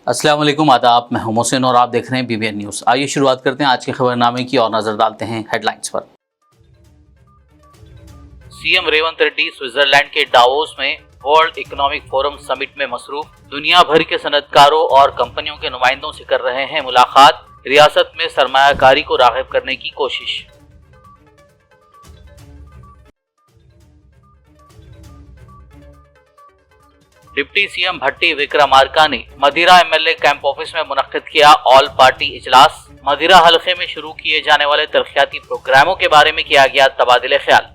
अस्सलाम वालेकुम, आदाब। मैं हूं मोहसिन और आप देख रहे हैं BBN न्यूज़। आइए शुरुआत करते हैं आज के खबरनामे की और नजर डालते हैं हेडलाइंस पर। सीएम रेवंत रेड्डी स्विट्जरलैंड के डावोस में वर्ल्ड इकोनॉमिक फोरम समिट में मसरूफ। दुनिया भर के सनअतकारों और कंपनियों के नुमाइंदों से कर रहे हैं मुलाकात। रियासत में सरमायाकारी को राग़िब करने की कोशिश। डिप्टी सीएम भट्टी विक्रमार्का ने मदिरा MLA कैंप ऑफिस में मुनक्किद किया ऑल पार्टी इजलास। मदिरा हलके में शुरू किए जाने वाले तरक्याती प्रोग्रामों के बारे में किया गया तबादिले ख्याल।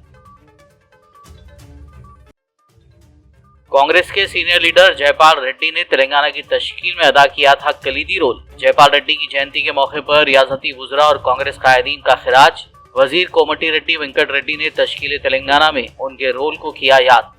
कांग्रेस के सीनियर लीडर जयपाल रेड्डी ने तेलंगाना की तश्कील में अदा किया था कलीदी रोल। जयपाल रेड्डी की जयंती के मौके पर रियासती वुज़रा और कांग्रेस कायदीन का खिराज। वजीर कोमटी रेड्डी वेंकट रेड्डी ने तश्कील तेलंगाना में उनके रोल को किया याद।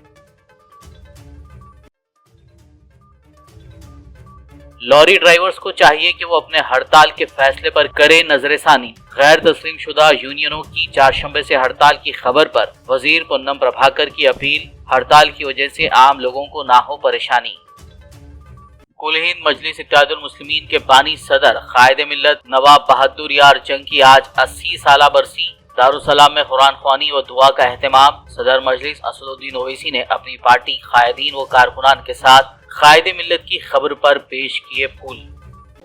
लॉरी ड्राइवर्स को चाहिए कि वो अपने हड़ताल के फैसले पर करें नजरसानी। गैर तस्लीम शुदा यूनियनों की चारशंबे से हड़ताल की खबर पर वजीर पोन्नम प्रभाकर की अपील। हड़ताल की वजह से आम लोगों को ना हो परेशानी। कुल हिंद मजलिस इत्तेहादुल मुस्लिमीन के बानी सदर कायदे मिल्लत नवाब बहादुर यार जंग की आज 80 साला बरसी। दारुसलाम में कुरान ख्वानी व दुआ का एहतमाम। सदर मजलिस असदुद्दीन ओवैसी ने अपनी पार्टी कायदीन व कारकुनान के साथ कायदे मिल्लत की खबर पर पेश किए फूल।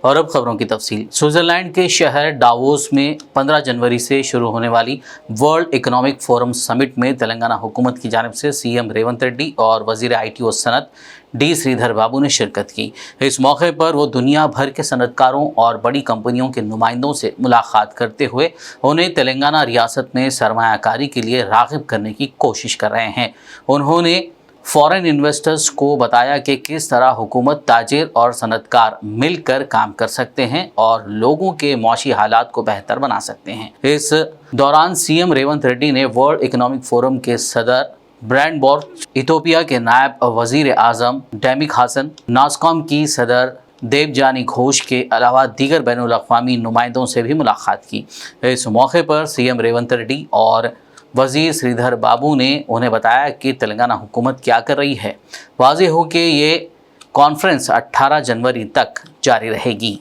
और अब खबरों की तफसील। स्विट्जरलैंड के शहर डावोस में 15 जनवरी से शुरू होने वाली वर्ल्ड इकोनॉमिक फोरम समिट में तेलंगाना हुकूमत की जानिब से सीएम रेवंत रेड्डी और वजीर IT व सनत D श्रीधर बाबू ने शिरकत की। इस मौके पर वो दुनिया भर के सनतकारों और बड़ी कंपनियों के नुमाइंदों से मुलाकात करते हुए उन्हें तेलंगाना रियासत में सरमायाकारी के लिए राग़िब करने की कोशिश कर रहे हैं। उन्होंने फॉरेन इन्वेस्टर्स को बताया कि किस तरह हुकूमत, ताजिर और सनतकार मिलकर काम कर सकते हैं और लोगों के मौशी हालात को बेहतर बना सकते हैं। इस दौरान सीएम रेवंत रेड्डी ने वर्ल्ड इकोनॉमिक फोरम के सदर ब्रैंड बॉर्च, इथोपिया के नायब वजीर आज़म डेमिक हासन, नास्कॉम की सदर देवजानी घोष के अलावा दीगर बैनुल अक़वामी नुमाइंदों से भी मुलाकात की। इस मौके पर सीएम रेवंत रेड्डी और वजीर श्रीधर बाबू ने उन्हें बताया कि तेलंगाना हुकूमत क्या कर रही है। वाज़ेह हो कि ये कॉन्फ्रेंस 18 जनवरी तक जारी रहेगी।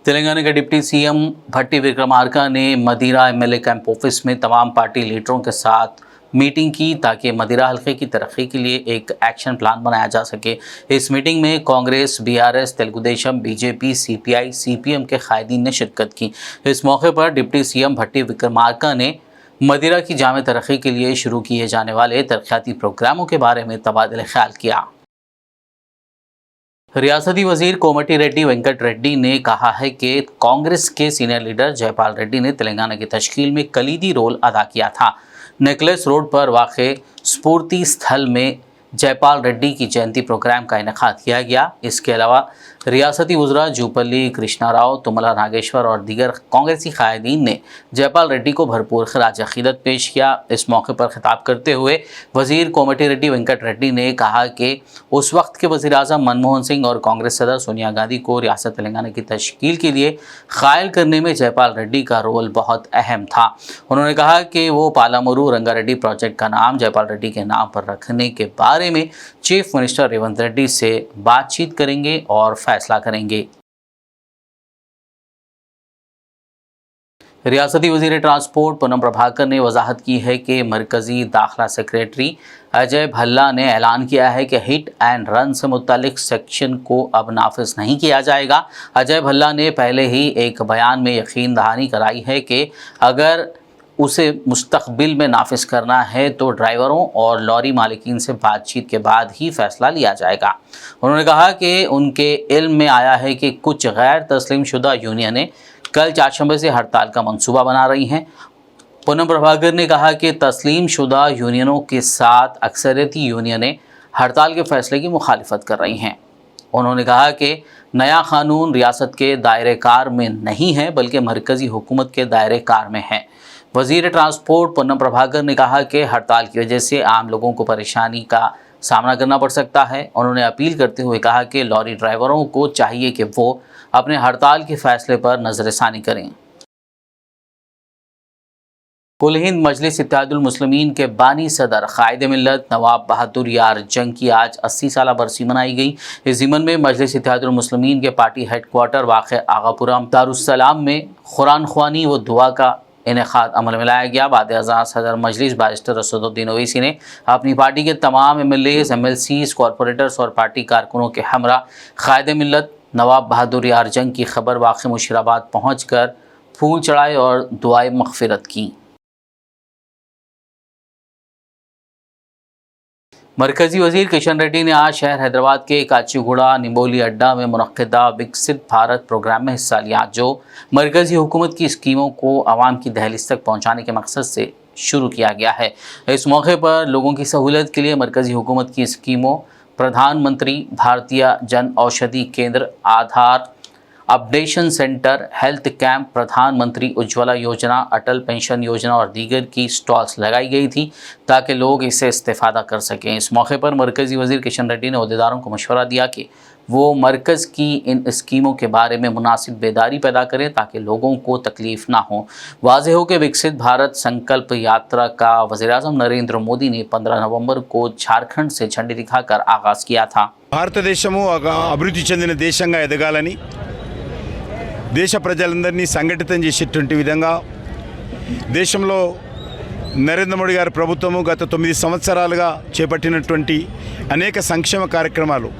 तेलंगाना के डिप्टी सीएम भट्टी विक्रमार्का ने मदिरा MLA कैंप ऑफिस में तमाम पार्टी लीडरों के साथ मीटिंग की ताकि मदिरा हल्के की तरक्की के लिए एक एक्शन प्लान बनाया जा सके। इस मीटिंग में Congress, BRS, Telugu Desam, BJP, CPI, CPM के कायदीन ने शिरकत की। इस मौके पर डिप्टी सीएम भट्टी विक्रमार्का ने मदिरा की जामे तरक्की के लिए शुरू किए जाने वाले तरक्याती प्रोग्रामों के बारे में तबादला ख्याल किया। रियासती वजीर कोमटी रेड्डी वेंकट रेड्डी ने कहा है कि कांग्रेस के सीनियर लीडर जयपाल रेड्डी ने तेलंगाना की तश्कील में कलीदी रोल अदा किया था। नेकलेस रोड पर वाक़े स्फूर्ति स्थल में जयपाल रेड्डी की जयंती प्रोग्राम का इनेकाद किया गया। इसके अलावा रियासती वज़रा जूपल्ली कृष्णा राव, तुमला नागेश्वर और दीगर कांग्रेसी कायदीन ने जयपाल रेड्डी को भरपूर खिराज अक़ीदत पेश किया। इस मौके पर खिताब करते हुए वज़ीर कोमटी रेड्डी वेंकट रेड्डी ने कहा कि उस वक्त के वज़ीर आज़म मनमोहन सिंह और कांग्रेस सदर सोनिया गांधी को रियासत तेलंगाना की तश्कील के लिए कायल करने में जयपाल रेड्डी का रोल बहुत अहम था। उन्होंने कहा कि वो पालामुरू रंगारेड्डी प्रोजेक्ट का नाम जयपाल रेड्डी के नाम पर रखने के बारे में चीफ मिनिस्टर रेवंत रेड्डी से बातचीत करेंगे और फैसला करेंगे। रियासती वजीर ट्रांसपोर्ट पूनम प्रभाकर ने वजाहत की है कि मरकजी दाखिला सेक्रेटरी अजय भल्ला ने ऐलान किया है कि हिट एंड रन से मुतालिक सेक्शन को अब नाफिज नहीं किया जाएगा। अजय भल्ला ने पहले ही एक बयान में यकीन दहानी कराई है कि अगर उसे मुस्तकबिल में नाफिज करना है तो ड्राइवरों और लॉरी मालिकीन से बातचीत के बाद ही फैसला लिया जाएगा। उन्होंने कहा कि उनके इल्म में आया है कि कुछ गैर तस्लीम शुदा यूनियनें कल चारशंबे से हड़ताल का मंसूबा बना रही हैं। पूनम प्रभाकर ने कहा कि तस्लीम शुदा यूनियनों के साथ अक्सरियती यूनियनें हड़ताल के फैसले की मुखालिफत कर रही हैं। उन्होंने कहा कि नया कानून रियासत के दायरे कार में नहीं है बल्कि मरकज़ी हुकूमत के दायरे कार में है। वज़ीर ट्रांसपोर्ट पूनम प्रभाकर ने कहा कि हड़ताल की वजह से आम लोगों को परेशानी का सामना करना पड़ सकता है। उन्होंने अपील करते हुए कहा कि लॉरी ड्राइवरों को चाहिए कि वो अपने हड़ताल के फैसले पर नज़रसानी करें। कुल हिंद मजलिस इत्तेहादुल मुस्लिमीन के बानी सदर कायद मिल्लत नवाब बहादुर यार जंग की आज 80 साल बरसी मनाई गई। इस ज़िमन में मजलिस इत्तेहादुल मुस्लिमीन के पार्टी हेडक्वार्टर वाक़ आगापुरा दारुस्सलाम में कुरान ख़वानी व दुआ का इनेकाद अमल में लाया गया। बाद अज़ां सदर मजलिस बारिस्टर असदुद्दीन ओवैसी ने अपनी पार्टी के तमाम MLAs, MLCs, कॉरपोरेटर्स और पार्टी कारकुनों के हमरा कायद मिल्लत नवाब बहादुर यार जंग की खबर वाक़ मुशीराबाद पहुँच कर फूल चढ़ाए और दुआए मग़फ़िरत की। मरकज़ी वज़ीर किशन रेड्डी ने आज शहर हैदराबाद के काचीगुड़ा निम्बोली अड्डा में मुनक़्क़िदा विकसित भारत प्रोग्राम में हिस्सा लिया, जो मरकज़ी हुकूमत की स्कीमों को आवाम की दहलीज तक पहुँचाने के मकसद से शुरू किया गया है। इस मौके पर लोगों की सहूलियत के लिए मरकज़ी हुकूमत की स्कीमों, प्रधानमंत्री भारतीय जन औषधि केंद्र, आधार अपडेशन सेंटर, हेल्थ कैंप, प्रधानमंत्री उज्ज्वला योजना, अटल पेंशन योजना और दीगर की स्टॉल्स लगाई गई थी ताकि लोग इससे इस्तेफ़ादा कर सकें। इस मौके पर मरकज़ी वज़ीर किशन रेड्डी ने अहदेदारों को मशवरा दिया कि वो मरकज़ की इन स्कीमों के बारे में मुनासिब बेदारी पैदा करें ताकि लोगों को तकलीफ़ ना हो। वाज़ेह हो कि विकसित भारत संकल्प यात्रा का वज़ीर-ए-आज़म नरेंद्र मोदी ने 15 नवंबर को झारखंड से झंडी दिखाकर आगाज़ किया था। భారతదేశము ఒక అభివృద్ధి చెందిన దేశంగా ఎదగాలని దేశ ప్రజలందరినీ సంఘటితం చేసేటువంటి విధంగా దేశంలో నరేంద్ర మోడీ గారి ప్రభుత్వము గత 9 సంవత్సరాలుగా చేపట్టినటువంటి అనేక సంక్షేమ కార్యక్రమాలు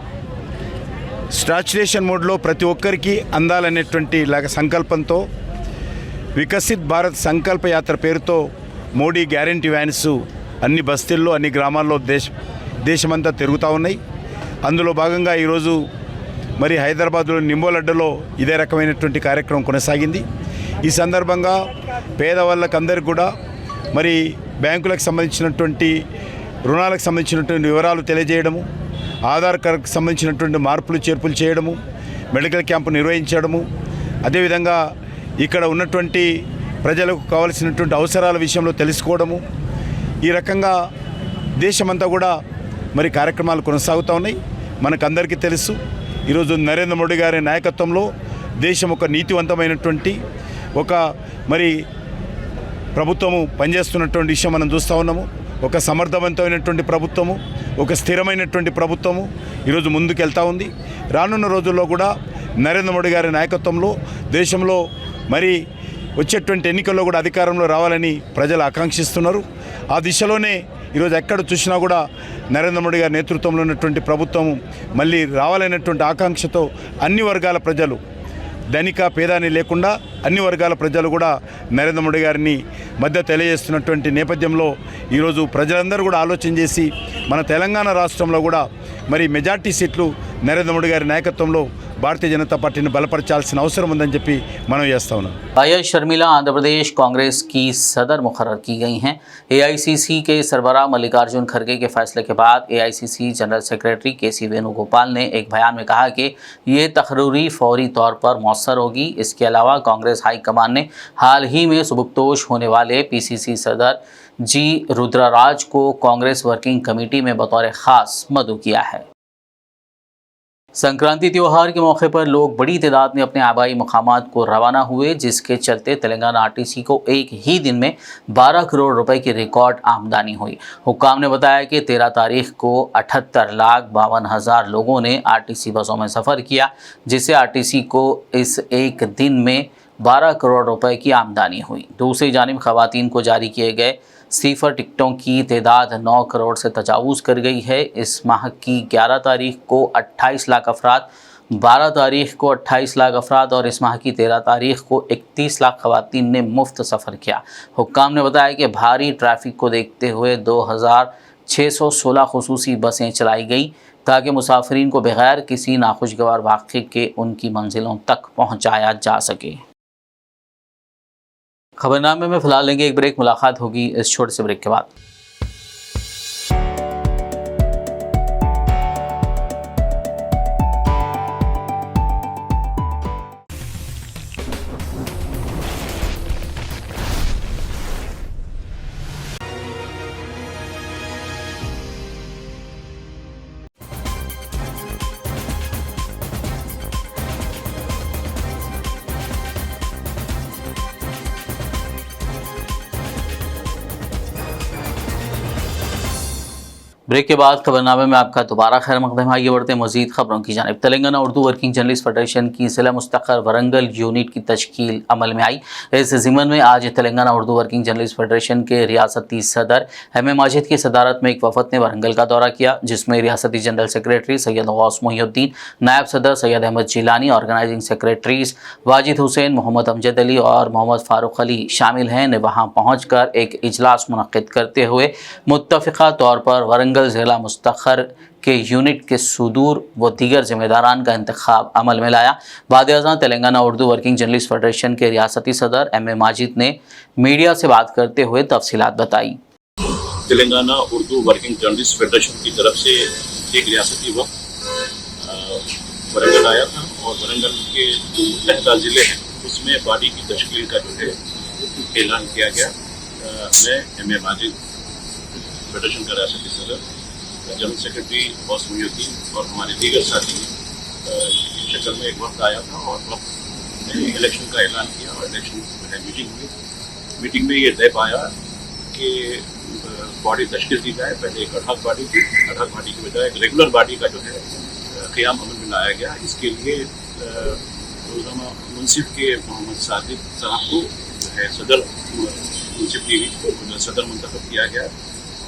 స్టాచ్యురేషన్ మోడ్లో ప్రతి ఒక్కరికి అందాలనేటువంటి సంకల్పంతో వికసిత్ భారత్ సంకల్ప యాత్ర పేరుతో మోడీ గ్యారంటీ వ్యాన్స్ అన్ని బస్తీల్లో అన్ని గ్రామాల్లో దేశమంతా తిరుగుతూ ఉన్నాయి। అందులో భాగంగా ఈరోజు మరి హైదరాబాద్లో నింబోలడ్డలో ఇదే రకమైనటువంటి కార్యక్రమం కొనసాగింది। ఈ సందర్భంగా పేదవాళ్ళకందరికీ కూడా మరి బ్యాంకులకు సంబంధించినటువంటి రుణాలకు సంబంధించినటువంటి వివరాలు తెలియజేయడము, ఆధార్ కార్డుకు సంబంధించినటువంటి మార్పులు చేర్పులు చేయడము, మెడికల్ క్యాంపు నిర్వహించడము, అదేవిధంగా ఇక్కడ ఉన్నటువంటి ప్రజలకు కావాల్సినటువంటి అవసరాల విషయంలో తెలుసుకోవడము, ఈ రకంగా దేశమంతా కూడా మరి కార్యక్రమాలు కొనసాగుతూ ఉన్నాయి। మనకందరికీ తెలుసు ఈరోజు నరేంద్ర మోడీ గారి నాయకత్వంలో దేశం ఒక నీతివంతమైనటువంటి ఒక మరి ప్రభుత్వము పనిచేస్తున్నటువంటి విషయం మనం చూస్తూ ఉన్నాము। ఒక సమర్థవంతమైనటువంటి ప్రభుత్వము, ఒక స్థిరమైనటువంటి ప్రభుత్వము ఈరోజు ముందుకెళ్తూ ఉంది। రానున్న రోజుల్లో కూడా నరేంద్ర మోడీ గారి నాయకత్వంలో దేశంలో మరి వచ్చేటువంటి ఎన్నికల్లో కూడా అధికారంలో రావాలని ప్రజలు ఆకాంక్షిస్తున్నారు। ఆ దిశలోనే ఈరోజు ఎక్కడ చూసినా కూడా నరేంద్ర మోడీ గారి నేతృత్వంలో ఉన్నటువంటి ప్రభుత్వం మళ్ళీ రావాలనేటువంటి ఆకాంక్షతో అన్ని వర్గాల ప్రజలు, ధనిక పేదాని లేకుండా అన్ని వర్గాల ప్రజలు కూడా నరేంద్ర మోడీ గారిని మద్దతు తెలియజేస్తున్నటువంటి నేపథ్యంలో ఈరోజు ప్రజలందరూ కూడా ఆలోచన చేసి మన తెలంగాణ రాష్ట్రంలో కూడా మరి మెజార్టీ సీట్లు నరేంద్ర మోడీ గారి నాయకత్వంలో भारतीय जनता पार्टी ने बलपरचाल्సిన అవసరం ఉందని చెప్పి మనం చేస్తా ఉన్నాం। आया शर्मिला आंध्र प्रदेश कांग्रेस की सदर मुकर्रर की गई हैं। AICC के सरबराह मल्लिकार्जुन खड़गे के फैसले के बाद AICC general secretary KC Venugopal ने एक बयान में कहा कि ये तकरीरी फौरी तौर पर मौसर होगी। इसके अलावा कांग्रेस हाईकमान ने हाल ही में सुबुकदोश होने वाले PCC सदर G रुद्राराज को कांग्रेस वर्किंग कमेटी में बतौर ख़ास मदऊ किया है। संक्रांति त्यौहार के मौके पर लोग बड़ी तादाद में अपने आबाई मकामात को रवाना हुए, जिसके चलते तेलंगाना RTC को एक ही दिन में 12 करोड़ रुपए की रिकॉर्ड आमदनी हुई। हुक्काम ने बताया कि 13 तारीख को 78,52,000 लोगों ने RTC बसों में सफ़र किया, जिससे RTC को इस एक दिन में 12 करोड़ रुपए की आमदनी हुई। दूसरी जानिब ख़वातीन को जारी किए गए स्लीपर टिकटों की तादाद 9 करोड़ से तजावुज़ कर गई है। इस माह की 11 तारीख को 28 लाख अफराद, 12 तारीख को 28 लाख अफराद और इस माह की 13 तारीख को 31 लाख ख़वातीन ने मुफ्त सफ़र किया। हुक्काम ने बताया कि भारी ट्रैफिक को देखते हुए 2616 खुसूसी बसें चलाई गई ताकि मुसाफिरीन को बगैर किसी नाखुशगवार वाक़े के उनकी मंजिलों तक पहुँचाया जा सके। खबरनामे में फ़िलहाल लेंगे एक ब्रेक। मुलाकात होगी इस छोटे से ब्रेक के बाद। ब्रेक के बाद खबरनामे में आपका दोबारा खैर मकदम। आगे बढ़ते मजीद खबरों की जानिब। Telangana Urdu working journalist federation की ज़िला मुस्तक़र वरंगल यूनिट की तश्कील अमल में आई। इस ज़िमन में आज Telangana Urdu working journalist federation के रियासती सदर एम ए माजिद की सदारत में एक वफद ने वरंगल का दौरा किया, जिसमें रियासती जनरल सेक्रेटरी सैयद गौस मोहिउद्दीन, नायब सदर सैयद अहमद जिलानी, ऑर्गेनाइजिंग सेक्रेटरीज वाजिद हुसैन, मोहम्मद अमजद अली और मोहम्मद फारूक अली शामिल हैं। ने वहाँ पहुँच कर एक इजलास मुनक्किद करते हुए मुत्तफ़िक़ा तौर पर वरंगल ज़िला मुस्तख़र के यूनिट के सुदूर व दीगर जिम्मेदारान का इंतखाब अमल में लाया। बाद-ए-अज़ां Telangana Urdu working journalist federation के रियासती सदर एम ए माजिद ने मीडिया से बात करते हुए तफसीलात बताई। Telangana Urdu working journalist federation की तरफ से एक रियासती वक्त वरंगल आया था और वरंगल के जो लहदा ज़िले हैं उसमें बॉडी की तश्कील का जो है ऐलान किया गया। मैं एम ए माजिद फेडरेशन का रियासती सदर, जनरल सेक्रेटरी गौस मोहिउद्दीन और हमारे दीगर साथी की शक्ल में एक वक्त आया था और वक्त ने इलेक्शन का ऐलान किया और इलेक्शन जो है मीटिंग हुई। मीटिंग में ये तय पाया कि बॉडी तश्कील दी जाए। पहले एक अडहॉक बॉडी थी, अडहॉक बॉडी की बजाय एक रेगुलर बॉडी का जो है क़याम अमल में लाया गया। इसके लिए मुंसिफ के मोहम्मद सादिक साहब को जो है सदर मुंसिफ टीवी को सदर मुंतखब किया गया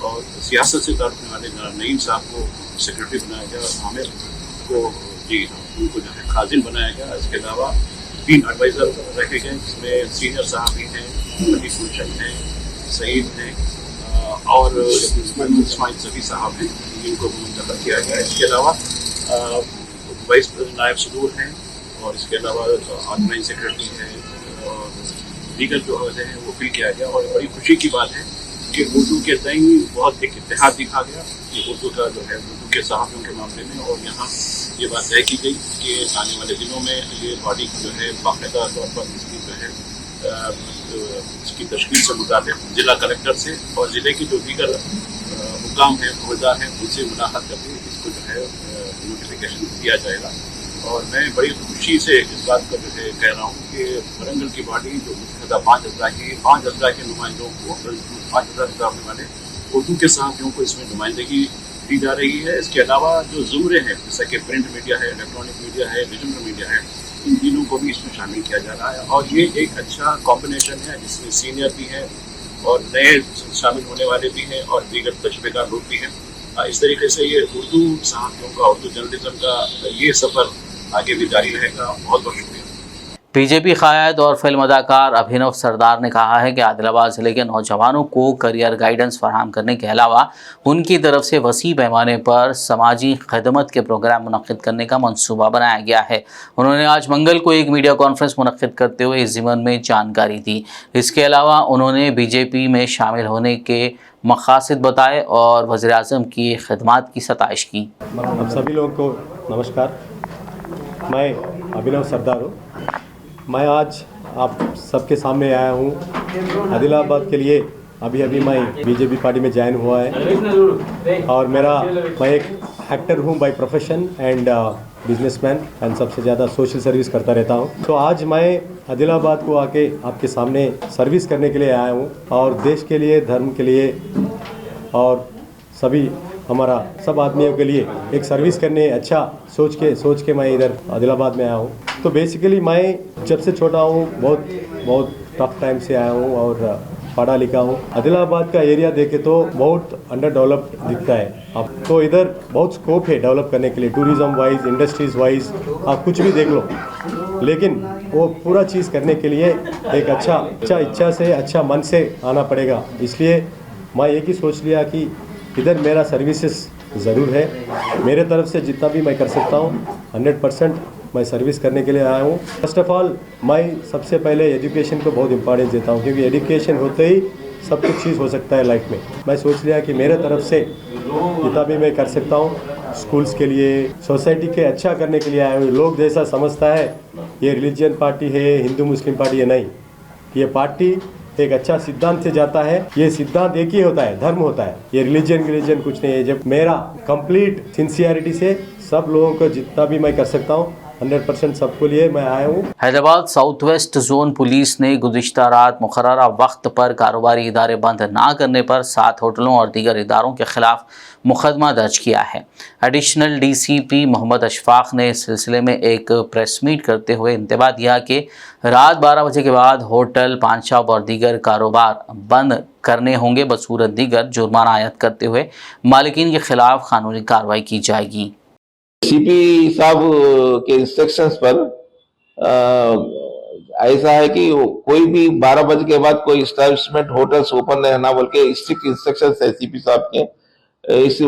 और सियासत से ताल्लुक़ रखने वाले जनाब नईम साहब को सेक्रेटरी बनाया गया और आमिर को उनको जो है खाजिन बनाया गया। इसके अलावा 3 एडवाइज़र रखे गए, जिसमें सीनियर साहब भी हैं, लतीफ़ गुलशन हैं, सईद हैं और इस्माइल सफ़ी साहब हैं, जिनको मुंतखब किया गया। इसके अलावा वाइस नायब सदूर हैं और इसके अलावा ऑर्गेनाइजिंग सेक्रेटरी हैं और दीगर जो हैं वो फिल किया गया। और बड़ी खुशी की बात है कि उर्दू के तय बहुत एक इत्तेहाद दिखा गया कि उर्दू का जो है उर्दू के सहाफ़ियों के मामले में। और यहाँ ये बात तय की गई कि आने वाले दिनों में ये बॉडी जो है बाकायदा तौर पर इसकी जो है इसकी तश्कील से मुताबिक ज़िला कलेक्टर से और ज़िले के जो दीगर हुकाम हैं, अहदेदार हैं, उनसे मुलाकात करके इसको जो है नोटिफिकेशन दिया जाएगा। और मैं बड़ी खुशी से इस बात का जो है कह रहा हूँ कि वरंगल की बॉडी जो मुतहदा 5 अज़ला के नुमाइंदों को 5 अज़ला होने वाले उर्दू के सहाफ़ियों को इसमें नुमाइंदगी दी जा रही है। इसके अलावा जो ज़ुमरे हैं जैसा कि प्रिंट मीडिया है, इलेक्ट्रॉनिक मीडिया है, विजुअल मीडिया है, इन तीनों को भी इसमें शामिल किया जा रहा है। और ये एक अच्छा कॉम्बिनेशन है जिसमें सीनियर भी हैं और नए शामिल होने वाले भी हैं और दीगर तजुर्बेकार लोग भी हैं। इस तरीके से ये उर्दू सहाफ़ियों का, उर्दू जर्नलिज्म का ये सफ़र आगे भी जारी रहेगा। बहुत बहुत शुक्रिया। बीजेपी क़ायद और फिल्म अदाकार अभिनव सरदार ने कहा है कि आदिलाबाद ज़िले के नौजवानों को करियर गाइडेंस फराहम करने के अलावा उनकी तरफ से वसी पैमाने पर समाजी खिदमत के प्रोग्राम मुनक्किद करने का मंसूबा बनाया गया है। उन्होंने आज मंगल को एक मीडिया कॉन्फ्रेंस मुनक्किद करते हुए इस ज़िमन में जानकारी दी। इसके अलावा उन्होंने बीजेपी में शामिल होने के मक़ासिद बताए और वज़ीर-ए-आज़म की खिदमत की सताइश की। आप सभी लोगों को नमस्कार। मैं अभिनव सरदार हूँ। मैं आज आप सबके सामने आया हूँ आदिलाबाद के लिए। अभी मैं बीजेपी पार्टी में ज्वाइन हुआ है और मैं एक एक्टर हूँ by profession and businessman and सबसे ज़्यादा सोशल सर्विस करता रहता हूँ। तो आज मैं आदिलाबाद को आके आपके सामने सर्विस करने के लिए आया हूँ और देश के लिए, धर्म के लिए और सभी हमारा सब आदमियों के लिए एक सर्विस करने अच्छा सोच के मैं इधर आदिलाबाद में आया हूँ। तो बेसिकली मैं जब से छोटा हूँ बहुत टफ टाइम से आया हूँ और पढ़ा लिखा हूँ। आदिलाबाद का एरिया देखे तो बहुत अंडर डेवलप्ड दिखता है। अब तो इधर बहुत स्कोप है डेवलप करने के लिए, टूरिज़्म वाइज, इंडस्ट्रीज़ वाइज, आप कुछ भी देख लो। लेकिन वो पूरा चीज़ करने के लिए एक अच्छा इच्छा से, अच्छा मन से आना पड़ेगा। इसलिए मैं एक ही सोच लिया कि इधर मेरा सर्विसेज ज़रूर है। मेरे तरफ से जितना भी मैं कर सकता हूँ 100% मैं सर्विस करने के लिए आया हूँ। फर्स्ट ऑफ ऑल मैं सबसे पहले एजुकेशन को बहुत इंपॉर्टेंस देता हूँ, क्योंकि एजुकेशन होते ही सब कुछ चीज़ हो सकता है लाइफ में। मैं सोच लिया कि मेरे तरफ से जितना भी मैं कर सकता हूँ स्कूल्स के लिए, सोसाइटी के अच्छा करने के लिए आया हूँ। लोग जैसा समझता है ये रिलीजियन पार्टी है, हिंदू मुस्लिम पार्टी है, नहीं। ये पार्टी एक अच्छा सिद्धांत से जाता है। ये सिद्धांत एक ही होता है, धर्म होता है। ये रिलीजन कुछ नहीं है। जब मेरा कंप्लीट सिंसियरिटी से सब लोगों को जितना भी मैं कर सकता हूँ 100% सबके लिए मैं आया हूँ। Hyderabad south west zone police ने गुज़िश्ता रात मुकर्ररा वक्त पर कारोबारी इदारे बंद ना करने पर 7 होटलों और दीगर इदारों के खिलाफ मुकदमा दर्ज किया है। एडिशनल DCP मोहम्मद अशफाक ने इस सिलसिले में एक प्रेस मीट करते हुए इंतबाह दिया कि रात 12 बजे के बाद होटल, पान शॉप और दीगर कारोबार बंद करने होंगे। बसूरत दीगर जुर्माना आयद करते हुए मालिकीन के खिलाफ कानूनी कार्रवाई की जाएगी। सीपी साहब के इंस्ट्रक्शंस पर ऐसा है कि कोई भी 12 बजे के बाद कोई एस्टैब्लिशमेंट होटल्स ओपन रहना बोल के स्ट्रिक्ट इंस्ट्रक्शंस है सीपी साहब के। इस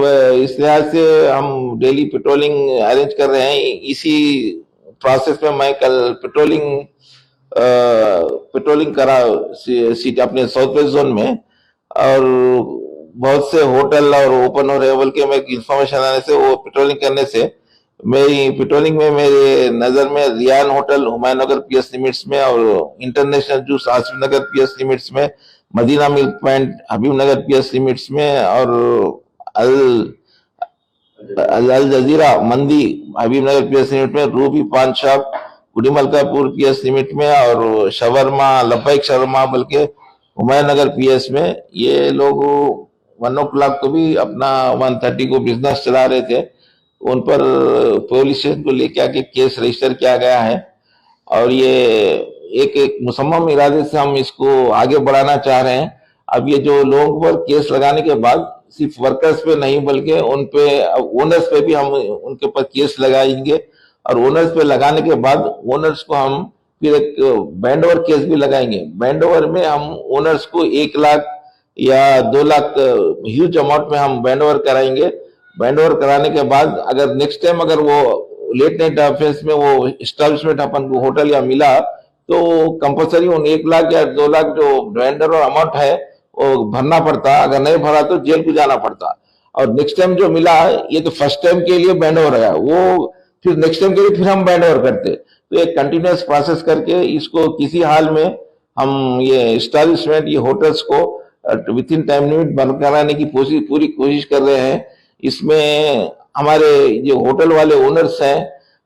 लिहाज से हम डेली पेट्रोलिंग अरेंज कर रहे हैं। इसी प्रोसेस में मैं कल पेट्रोलिंग करा सीट अपने साउथ वेस्ट जोन में, और बहुत से होटल और ओपन हो रहे बोल के मैं इंफॉर्मेशन आने से वो पेट्रोलिंग करने से मेरी पेट्रोलिंग में मेरे नजर में रियान होटल हुमायूंनगर PS लिमिट्स में और इंटरनेशनल जूस आसिफ नगर PS लिमिट्स में, मदीना मिल्क पॉइंट हबीब नगर PS लिमिट्स में और अल जजीरा मंदी हबीब नगर PS लिमिट में, रूबी पान शॉप गुडी मलकापुर PS लिमिट में और शवरमा लब्बैक शवरमा बल्कि हुमायूंनगर PS में। ये लोग 1 o'clock को भी अपना 1:30 को बिजनेस चला रहे थे। उन पर पुलिस स्टेशन को लेके आके केस रजिस्टर किया गया है और ये एक मुसम्मम इरादे से हम इसको आगे बढ़ाना चाह रहे हैं। अब ये जो लोगों पर केस लगाने के बाद सिर्फ वर्कर्स पे नहीं बल्कि उन पे ओनर्स पे भी हम उनके ऊपर केस लगाएंगे और ओनर्स पे लगाने के बाद ओनर्स को हम फिर एक बैंड ओवर केस भी लगाएंगे। बैंड ओवर में हम ओनर्स को 1 लाख या 2 लाख ह्यूज अमाउंट में हम बैंड ओवर कराएंगे। बैंड ओवर कराने के बाद अगर नेक्स्ट टाइम अगर वो लेट नाइट ऑफेंस में वो एस्टैब्लिशमेंट अपन को होटल या मिला तो कंपलसरी उन 1 लाख या 2 लाख जो बैंड ओवर अमाउंट है वो भरना पड़ता, अगर नहीं भरा तो जेल को जाना पड़ता। और नेक्स्ट टाइम जो मिला ये तो फर्स्ट टाइम के लिए बैंड ओवर है, वो फिर नेक्स्ट टाइम के लिए फिर हम बैंड ओवर करते। तो एक कंटिन्यूस प्रोसेस करके इसको किसी हाल में हम ये एस्टैब्लिशमेंट ये होटल्स को विद इन टाइम लिमिट बंद कराने की पूरी कोशिश कर रहे हैं। इसमें हमारे जो होटल वाले ओनर्स हैं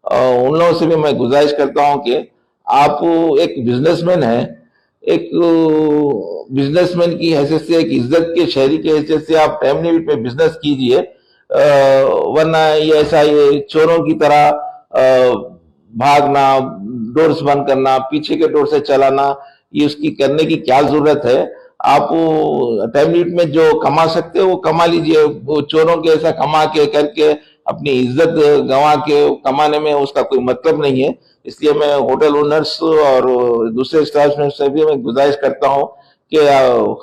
उन लोगों से भी मैं गुजारिश करता हूं कि आप एक बिजनेसमैन हैं, एक बिजनेसमैन की हैसियत से, एक इज्जत के शहरी की हैसियत से आप टाइम लिमिट में बिजनेस कीजिए, वरना ये ऐसा ये चोरों की तरह भागना, डोर्स बंद करना, पीछे के डोर से चलाना, ये उसकी करने की क्या जरूरत है। आप टाइम लिमिट में जो कमा सकते हो वो कमा लीजिए। वो चोरों के ऐसा कमा के करके अपनी इज्जत गंवा के कमाने में उसका कोई मतलब नहीं है। इसलिए मैं होटल ओनर्स और दूसरे स्टाफ से भी मैं गुजारिश करता हूं कि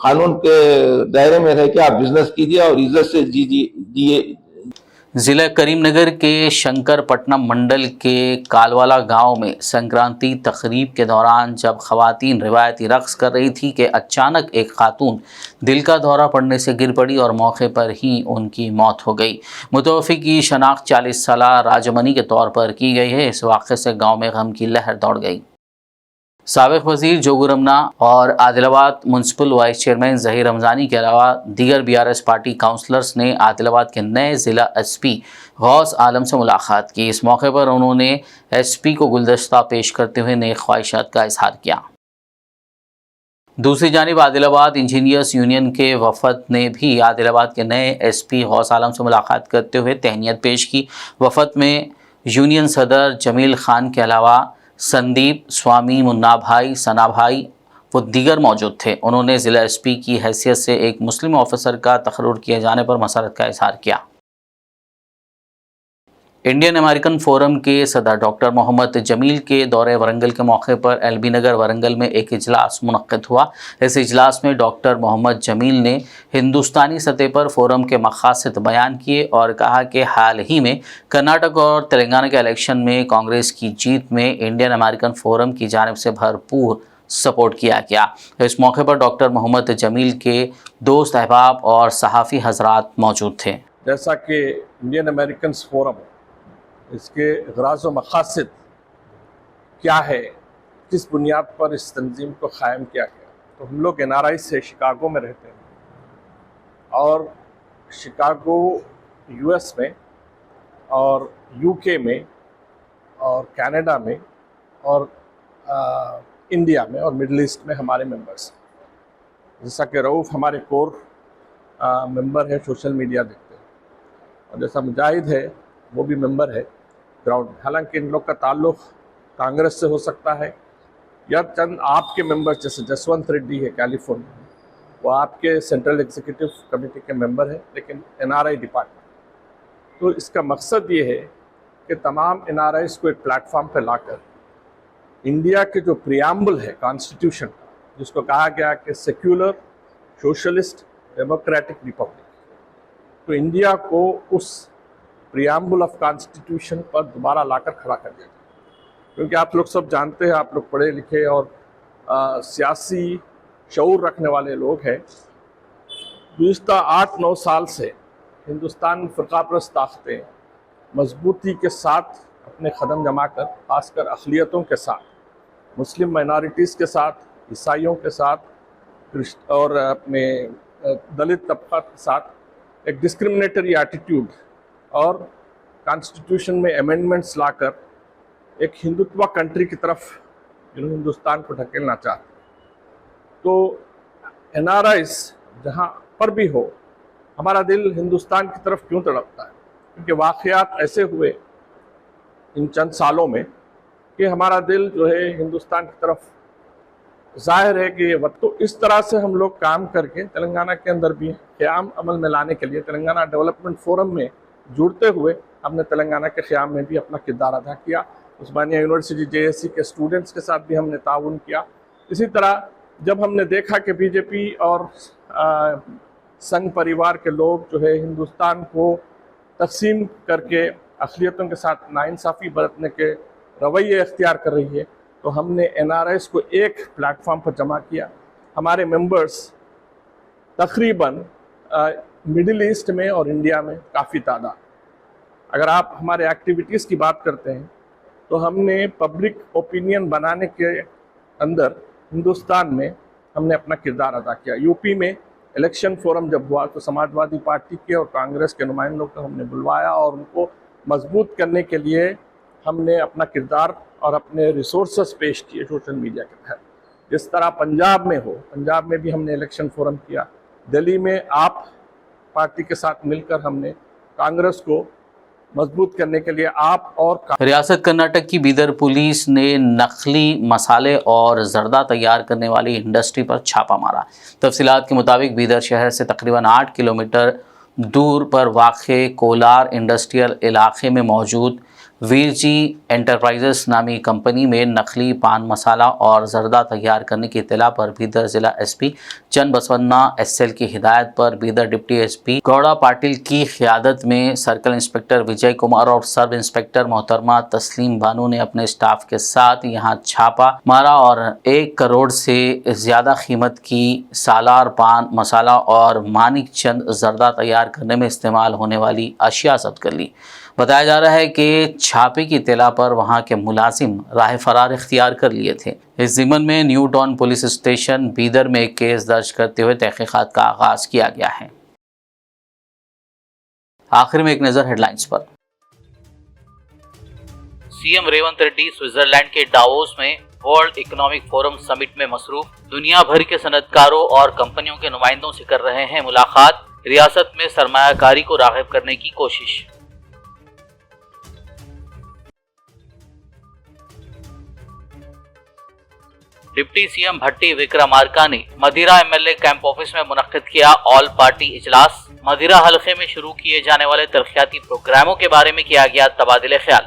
कानून के दायरे में रह के आप बिजनेस कीजिए और इज्जत से जिए। जिला करीमनगर के शंकरपट्टनम मंडल के कालवाला गांव में संक्रांति तकरीब के दौरान जब खवातीन रिवायती रक्स कर रही थी कि अचानक एक खातून दिल का दौरा पड़ने से गिर पड़ी और मौके पर ही उनकी मौत हो गई। मुतवफ़ी की शनाख्त 40 साला राजमनी के तौर पर की गई है। इस वाक़े से गाँव में गम की लहर दौड़ गई। साबिक़ वज़ीर जोगू रमना और Adilabad municipal vice chairman Zaheer Ramzani के अलावा दीगर BRS पार्टी काउंसलर्स ने आदिलाबाद के नए ज़िला SP गौस आलम से मुलाकात की। इस मौके पर उन्होंने SP को गुलदस्ता पेश करते हुए नेक ख्वाहिशात का इजहार किया। दूसरी जानिब आदिलाबाद इंजीनियर्स यूनियन के वफद ने भी आदिलाबाद के नए SP गौस आलम से मुलाकात करते हुए तहनीत पेश की। वफद में यूनियन सदर जमील खान के अलावा संदीप, स्वामी, मुन्ना भाई, सना भाई व दीगर मौजूद थे। उन्होंने ज़िला SP की हैसियत से एक मुस्लिम ऑफिसर का तकर्रुर किए जाने पर मसरत का इजहार किया। इंडियन अमेरिकन फोरम के सदर डॉक्टर मोहम्मद जमील के दौरे वरंगल के मौके पर LB नगर वरंगल में एक इजलास मुनक्किद हुआ। इस इजलास में डॉक्टर मोहम्मद जमील ने हिंदुस्तानी सतह पर फोरम के मकासद बयान किए और कहा कि हाल ही में कर्नाटक और तेलंगाना के इलेक्शन में कांग्रेस की जीत में इंडियन अमेरिकन फोरम की जानिब से भरपूर सपोर्ट किया गया। इस मौके पर डॉक्टर मोहम्मद जमील के दोस्त, अहबाब और सहाफ़ी हजरात मौजूद थे। जैसा कि इंडियन अमेरिकन फोरम, इसके गराज़ व मकासद क्या है, किस बुनियाद पर इस तंजीम को क़ायम किया गया। तो हम लोग NRI से शिकागो में रहते हैं और शिकागो US में और UK में और कनाडा में और इंडिया में और मिडल ईस्ट में हमारे मेंबर्स हैं। जैसा कि रऊफ़ हमारे कोर मेंबर है, सोशल मीडिया देखते हैं, और जैसा मुजाहिद है वो भी मेंबर है ग्राउंड में। हालांकि इन लोग का ताल्लुक़ कांग्रेस से हो सकता है या चंद आपके मेंबर जैसे जसवंत रेड्डी है कैलिफोर्निया में, वो आपके सेंट्रल एग्जीक्यूटिव कमेटी के मेंबर है, लेकिन NRI डिपार्टमेंट। तो इसका मकसद ये है कि तमाम NRIs को एक प्लेटफॉर्म पर लाकर इंडिया के जो प्रियम्बल है कॉन्स्टिट्यूशन का, जिसको कहा गया कि सेक्युलर सोशलिस्ट डेमोक्रेटिक रिपब्लिक, तो इंडिया को उस प्रियम्बल ऑफ कॉन्स्टिट्यूशन पर दोबारा लाकर खड़ा कर दिया। क्योंकि आप लोग सब जानते हैं, आप लोग पढ़े लिखे और सियासी शऊर रखने वाले लोग हैं, गुज़िश्ता 8-9 साल से हिंदुस्तान में फ़िरक़ापरस्त ताकतें मजबूती के साथ अपने कदम जमा कर, खासकर अक़लियतों के साथ, मुस्लिम माइनॉरिटीज़ के साथ, ईसाइयों के साथ और अपने दलित तबका के साथ एक डिस्क्रिमिनेटरी एटीट्यूड और कॉन्स्टिट्यूशन में अमेंडमेंट्स लाकर एक हिंदुत्व कंट्री की तरफ हिंदुस्तान को ढकेलना चाहते। तो NRIs जहाँ पर भी हो, हमारा दिल हिंदुस्तान की तरफ क्यों तड़पता है? क्योंकि वाक़यात ऐसे हुए इन चंद सालों में कि हमारा दिल जो है हिंदुस्तान की तरफ जाहिर है कि वक्त। तो इस तरह से हम लोग काम करके तेलंगाना के अंदर भी क़याम अमल में लाने के लिए तेलंगाना डेवलपमेंट फोरम में जुड़ते हुए हमने तेलंगाना के क़याम में भी अपना किरदार अदा किया। उस्मानिया यूनिवर्सिटी JSC के स्टूडेंट्स के साथ भी हमने ताउन किया। इसी तरह जब हमने देखा कि BJP और संघ परिवार के लोग जो है हिंदुस्तान को तकसीम करके अक़लियतों के साथ नाइंसाफ़ी बरतने के रवैये अख्तियार कर रही है, तो हमने NRIs को एक प्लेटफॉर्म पर जमा किया। हमारे मेंबर्स तकरीबन मिडिल ईस्ट में और इंडिया में काफ़ी तादाद। अगर आप हमारे एक्टिविटीज़ की बात करते हैं तो हमने पब्लिक ओपिनियन बनाने के अंदर हिंदुस्तान में हमने अपना किरदार अदा किया। यूपी में इलेक्शन फोरम जब हुआ तो समाजवादी पार्टी के और कांग्रेस के नुमाइंदों को हमने बुलवाया और उनको मजबूत करने के लिए हमने अपना किरदार और अपने रिसोर्सेस पेश किए सोशल मीडिया के तहत। जिस तरह पंजाब में हो, पंजाब में भी हमने इलेक्शन फोरम किया। दिल्ली में आप पार्टी के साथ मिलकर हमने कांग्रेस को मजबूत करने के लिए आप और रियासत कर्नाटक की बीदर पुलिस ने नकली मसाले और जर्दा तैयार करने वाली इंडस्ट्री पर छापा मारा। तफसीलात के मुताबिक बीदर शहर से तकरीबन 8 किलोमीटर दूर पर वाक़े कोलार इंडस्ट्रियल इलाके में मौजूद वीरजी एंटरप्राइजेस नामी कंपनी में नकली पान मसाला और जर्दा तैयार करने की इत्तला पर बीदर ज़िला SP चंद बसवन्ना SL की हिदायत पर बीदर डिप्टी SP गौड़ा पाटिल की क़ियादत में सर्कल इंस्पेक्टर विजय कुमार और सब इंस्पेक्टर मोहतरमा तस्लीम बानू ने अपने स्टाफ के साथ यहां छापा मारा और 1 करोड़ से ज़्यादा कीमत की सालार पान मसाला और मानिक चंद जर्दा तैयार करने में इस्तेमाल होने वाली अशिया जब्त कर ली। बताया जा रहा है कि छापे की इत्तला पर वहां के मुलाजिम राह फरार इख्तियार कर लिए थे। इस ज़िमन में new town police station Bidar में एक केस दर्ज करते हुए तहकीकात का आगाज किया गया है। आखिर में एक नज़र हेडलाइंस पर। सीएम रेवंत रेड्डी स्विट्जरलैंड के डावोस में वर्ल्ड इकोनॉमिक फोरम समिट में मसरूफ। दुनिया भर के सनअतकारों और कंपनियों के नुमाइंदों से कर रहे हैं मुलाकात। रियासत में सरमायाकारी को राग़िब करने की कोशिश। डिप्टी सीएम भट्टी विक्रमार्का ने मदिरा MLA कैंप ऑफिस में मुनक्किद किया ऑल पार्टी इजलास। मदिरा हलके में शुरू किए जाने वाले तरक्याती प्रोग्रामों के बारे में किया गया तबादिले ख्याल।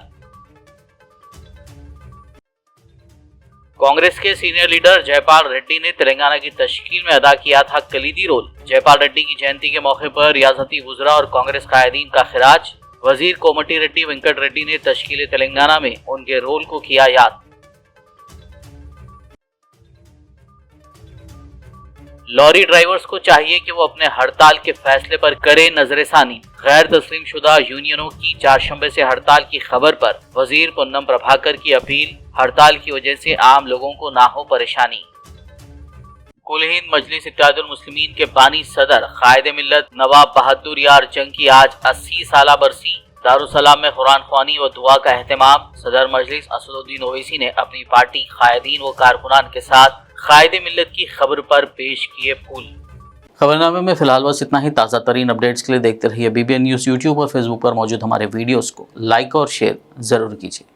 कांग्रेस के सीनियर लीडर जयपाल रेड्डी ने तेलंगाना की तश्कील में अदा किया था कलीदी रोल। जयपाल रेड्डी की जयंती के मौके पर रियासती वुज़रा और कांग्रेस कायदीन का खिराज। वजीर कोमटी रेड्डी वेंकट रेड्डी ने तश्कील तेलंगाना में उनके रोल को किया याद। लॉरी ड्राइवर्स को चाहिए कि वो अपने हड़ताल के फैसले पर करें नजरसानी। गैर तस्लीम शुदा यूनियनों की 4 शंबे से हड़ताल की खबर पर वजीर पुन्नम प्रभाकर की अपील। हड़ताल की वजह से आम लोगों को ना हो परेशानी। कुल हिंद मजलिस इत्तेहादुल मुस्लिमीन के बानी सदर कायदे मिल्लत नवाब बहादुर यार जंग की आज 80 साला बरसी। दारुसलाम में कुरान ख्वानी व दुआ का एहतमाम। सदर मजलिस असदुद्दीन ओवैसी ने अपनी पार्टी कायदीन व कारकुनान के साथ कायदे मिल्लत की खबर पर पेश किए फूल। खबरनामे में फिलहाल बस इतना ही। ताज़ा तरीन अपडेट्स के लिए देखते रहिए BBN न्यूज़ यूट्यूब और फेसबुक पर मौजूद हमारे वीडियोस को लाइक और शेयर ज़रूर कीजिए।